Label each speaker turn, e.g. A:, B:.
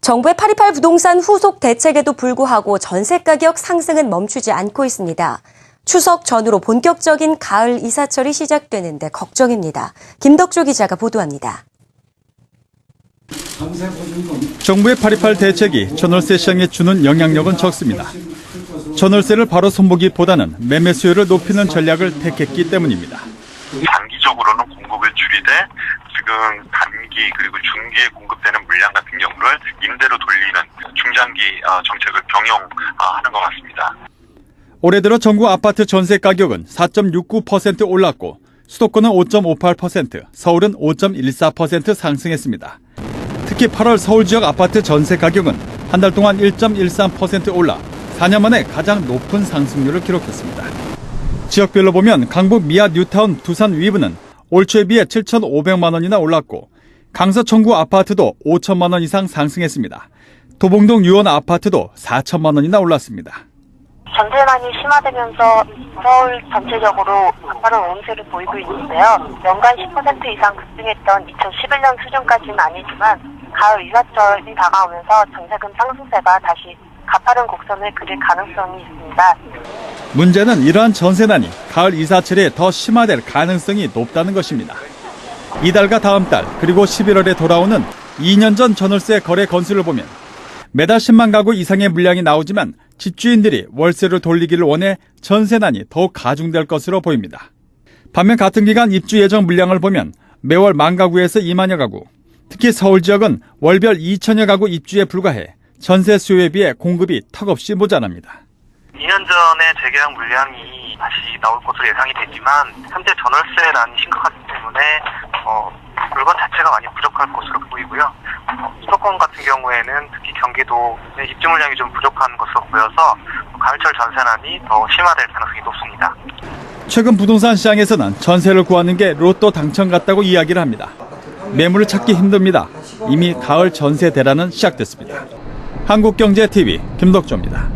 A: 정부의 828 부동산 후속 대책에도 불구하고 전세 가격 상승은 멈추지 않고 있습니다. 추석 전후로 본격적인 가을 이사철이 시작되는데 걱정입니다. 김덕조 기자가 보도합니다.
B: 정부의 828 대책이 전월세 시장에 주는 영향력은 적습니다. 전월세를 바로 손보기보다는 매매 수요를 높이는 전략을 택했기 때문입니다.
C: 장기적으로는 공급을 줄이되 지금 단기 그리고 중기에 공급되는 물량 같은 경우를 임대로 돌리는 중장기 정책을 병용하는 것 같습니다.
B: 올해 들어 전국 아파트 전세 가격은 4.69% 올랐고 수도권은 5.58%, 서울은 5.14% 상승했습니다. 특히 8월 서울 지역 아파트 전세 가격은 한 달 동안 1.13% 올라 4년 만에 가장 높은 상승률을 기록했습니다. 지역별로 보면 강북 미아 뉴타운 두산 위브는 올 초에 비해 7,500만 원이나 올랐고 강서 청구 아파트도 5천만 원 이상 상승했습니다. 도봉동 유원 아파트도 4천만 원이나 올랐습니다.
D: 전세난이 심화되면서 서울 전체적으로 가파른 오름세를 보이고 있는데요. 연간 10% 이상 급등했던 2011년 수준까지는 아니지만 가을 이사철이 다가오면서 전세금 상승세가 다시 가파른 곡선을 그릴 가능성이 있습니다.
B: 문제는 이러한 전세난이 가을 이사철에 더 심화될 가능성이 높다는 것입니다. 이달과 다음 달 그리고 11월에 돌아오는 2년 전 전월세 거래 건수를 보면 매달 10만 가구 이상의 물량이 나오지만 집주인들이 월세를 돌리기를 원해 전세난이 더욱 가중될 것으로 보입니다. 반면 같은 기간 입주 예정 물량을 보면 매월 10,000 가구에서 20,000여 가구, 특히 서울 지역은 월별 2,000여 가구 입주에 불과해 전세 수요에 비해 공급이 턱없이 모자랍니다.
E: 2년 전에 재계약 물량이 다시 나올 것으로 예상이 되지만 현재 전월세난이 심각하기 때문에 물건 자체가 많이 부족할 것으로 보이고요. 수도권 같은 경우에는 특히 경기도 입주 물량이 좀 부족한 것으로 보여서 가을철 전세난이 더 심화될 가능성이 높습니다.
B: 최근 부동산 시장에서는 전세를 구하는 게 로또 당첨 같다고 이야기를 합니다. 매물을 찾기 힘듭니다. 이미 가을 전세 대란은 시작됐습니다. 한국경제TV 김덕조입니다.